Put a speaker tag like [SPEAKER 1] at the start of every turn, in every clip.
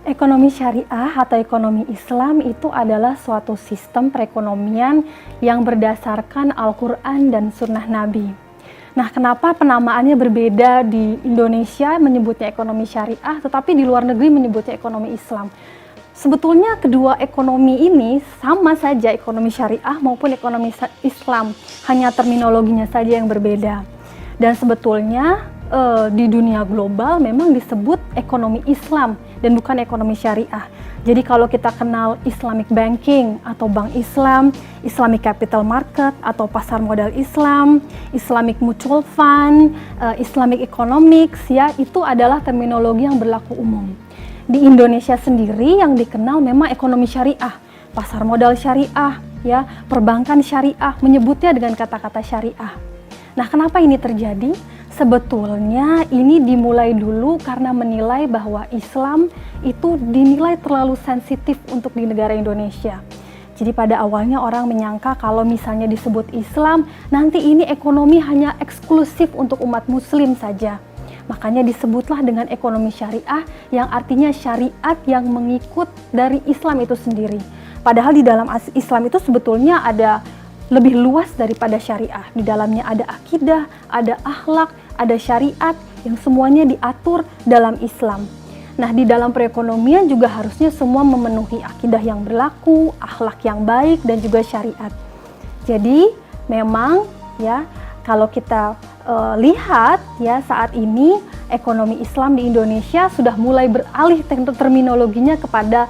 [SPEAKER 1] Ekonomi syariah atau ekonomi Islam itu adalah suatu sistem perekonomian yang berdasarkan Al-Quran dan Sunnah Nabi. Nah, kenapa penamaannya berbeda di Indonesia menyebutnya ekonomi syariah, tetapi di luar negeri menyebutnya ekonomi Islam? Sebetulnya kedua ekonomi ini sama saja, ekonomi syariah maupun ekonomi Islam, hanya terminologinya saja yang berbeda. Dan sebetulnya di dunia global memang disebut ekonomi Islam dan bukan ekonomi syariah. Jadi kalau kita kenal Islamic Banking atau Bank Islam, Islamic Capital Market atau pasar modal Islam, Islamic Mutual Fund, Islamic Economics, ya, itu adalah terminologi yang berlaku umum. Di Indonesia sendiri yang dikenal memang ekonomi syariah, pasar modal syariah, ya, perbankan syariah, menyebutnya dengan kata-kata syariah. Nah, kenapa ini terjadi? Sebetulnya ini dimulai dulu karena menilai bahwa Islam itu dinilai terlalu sensitif untuk di negara Indonesia. Jadi pada awalnya orang menyangka kalau misalnya disebut Islam, nanti ini ekonomi hanya eksklusif untuk umat muslim saja. Makanya disebutlah dengan ekonomi syariah yang artinya syariat yang mengikut dari Islam itu sendiri. Padahal di dalam Islam itu sebetulnya ada lebih luas daripada syariah. Di dalamnya ada akidah, ada akhlak, ada syariat yang semuanya diatur dalam Islam. Nah, di dalam perekonomian juga harusnya semua memenuhi akidah yang berlaku, akhlak yang baik, dan juga syariat. Jadi, memang ya, kalau kita lihat ya saat ini ekonomi Islam di Indonesia sudah mulai beralih terminologinya kepada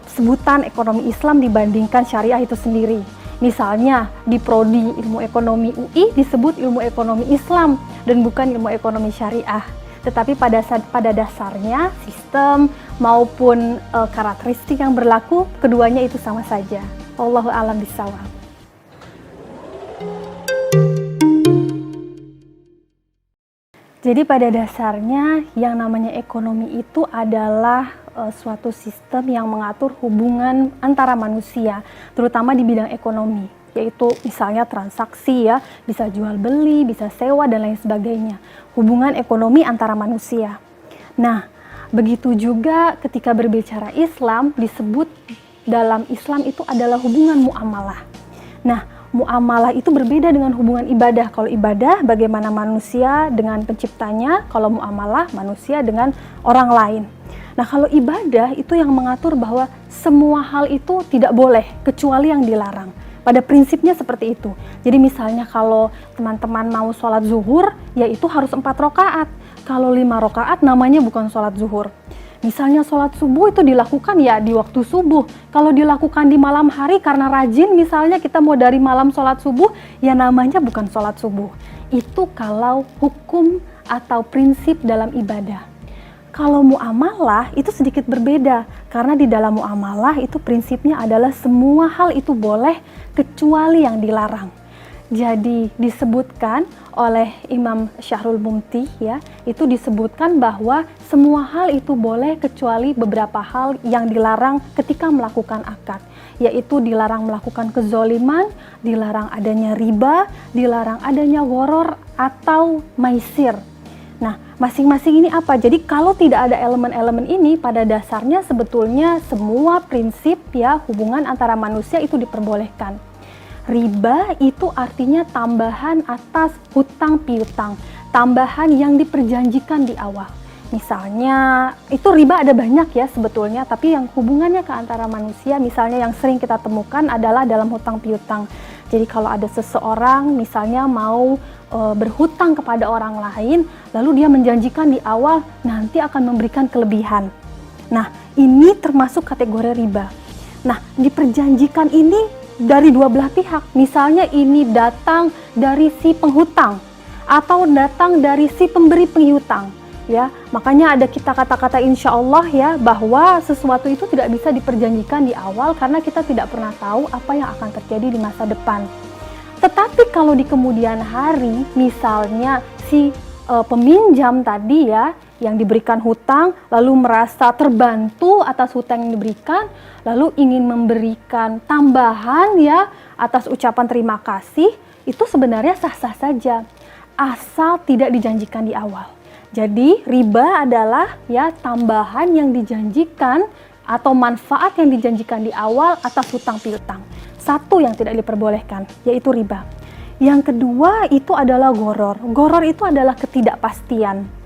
[SPEAKER 1] sebutan ekonomi Islam dibandingkan syariah itu sendiri. Misalnya di prodi ilmu ekonomi UI disebut ilmu ekonomi Islam dan bukan ilmu ekonomi syariah. Tetapi pada dasarnya sistem maupun karakteristik yang berlaku keduanya itu sama saja. Wallahu a'lam bishawab. Jadi pada dasarnya yang namanya ekonomi itu adalah suatu sistem yang mengatur hubungan antara manusia, terutama di bidang ekonomi, yaitu misalnya transaksi ya, bisa jual beli, bisa sewa dan lain sebagainya. Hubungan ekonomi antara manusia. Nah, begitu juga ketika berbicara Islam, disebut dalam Islam itu adalah hubungan muamalah. Nah, muamalah itu berbeda dengan hubungan ibadah. Kalau ibadah bagaimana manusia dengan penciptanya, kalau muamalah manusia dengan orang lain. Nah, kalau ibadah itu yang mengatur bahwa semua hal itu tidak boleh kecuali yang dilarang. Pada prinsipnya seperti itu. Jadi misalnya kalau teman-teman mau sholat zuhur, ya itu harus 4 rakaat. Kalau 5 rakaat namanya bukan sholat zuhur. Misalnya sholat subuh itu dilakukan ya di waktu subuh. Kalau dilakukan di malam hari karena rajin, misalnya kita mau dari malam sholat subuh, ya namanya bukan sholat subuh. Itu kalau hukum atau prinsip dalam ibadah. Kalau muamalah itu sedikit berbeda, karena di dalam muamalah itu prinsipnya adalah semua hal itu boleh kecuali yang dilarang. Jadi disebutkan oleh Imam Syahrul Mumti ya, itu disebutkan bahwa semua hal itu boleh kecuali beberapa hal yang dilarang ketika melakukan akad, yaitu dilarang melakukan kezoliman, dilarang adanya riba, dilarang adanya gharar atau maisir. Nah, masing-masing ini apa? Jadi kalau tidak ada elemen-elemen ini, pada dasarnya sebetulnya semua prinsip ya hubungan antara manusia itu diperbolehkan. Riba itu artinya tambahan atas hutang piutang, tambahan yang diperjanjikan di awal. Misalnya, itu riba ada banyak ya sebetulnya, tapi yang hubungannya ke antara manusia, misalnya yang sering kita temukan adalah dalam hutang piutang. Jadi kalau ada seseorang misalnya mau berhutang kepada orang lain, lalu dia menjanjikan di awal nanti akan memberikan kelebihan. Nah, ini termasuk kategori riba. Nah, diperjanjikan ini dari dua belah pihak. Misalnya ini datang dari si penghutang atau datang dari si pemberi piutang. Ya, makanya ada kita kata-kata insya Allah ya, bahwa sesuatu itu tidak bisa diperjanjikan di awal karena kita tidak pernah tahu apa yang akan terjadi di masa depan. Tetapi kalau di kemudian hari, misalnya si peminjam tadi ya, yang diberikan hutang, lalu merasa terbantu atas hutang yang diberikan, lalu ingin memberikan tambahan ya, atas ucapan terima kasih, itu sebenarnya sah-sah saja, asal tidak dijanjikan di awal. Jadi riba adalah ya tambahan yang dijanjikan atau manfaat yang dijanjikan di awal atas hutang piutang. Satu yang tidak diperbolehkan, yaitu riba. Yang kedua itu adalah goror. Goror itu adalah ketidakpastian.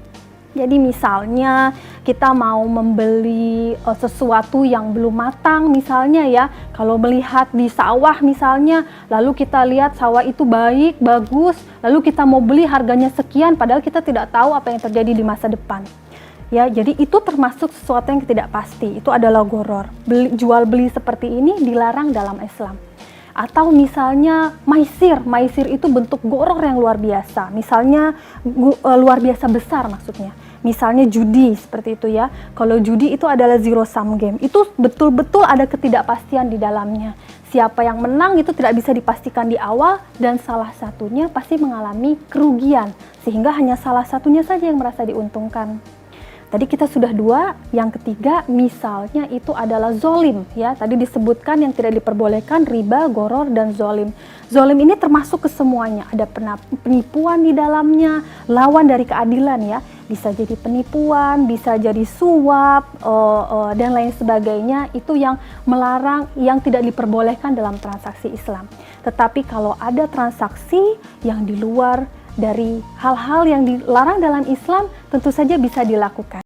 [SPEAKER 1] Jadi misalnya kita mau membeli sesuatu yang belum matang misalnya ya, kalau melihat di sawah misalnya, lalu kita lihat sawah itu baik, bagus, lalu kita mau beli harganya sekian padahal kita tidak tahu apa yang terjadi di masa depan. Ya, jadi itu termasuk sesuatu yang tidak pasti, itu adalah goror. Jual beli seperti ini dilarang dalam Islam. Atau misalnya maisir itu bentuk goror yang luar biasa, misalnya luar biasa besar maksudnya. Misalnya judi seperti itu ya. Kalau judi itu adalah zero sum game. Itu betul-betul ada ketidakpastian di dalamnya. Siapa yang menang itu tidak bisa dipastikan di awal dan salah satunya pasti mengalami kerugian. Sehingga hanya salah satunya saja yang merasa diuntungkan. Tadi kita sudah dua, yang ketiga misalnya itu adalah zolim ya. Tadi disebutkan yang tidak diperbolehkan riba, goror, dan zolim. Zolim ini termasuk ke semuanya, ada penipuan di dalamnya, lawan dari keadilan ya. Bisa jadi penipuan, bisa jadi suap, dan lain sebagainya. Itu yang melarang, yang tidak diperbolehkan dalam transaksi Islam. Tetapi kalau ada transaksi yang di luar dari hal-hal yang dilarang dalam Islam, tentu saja bisa dilakukan.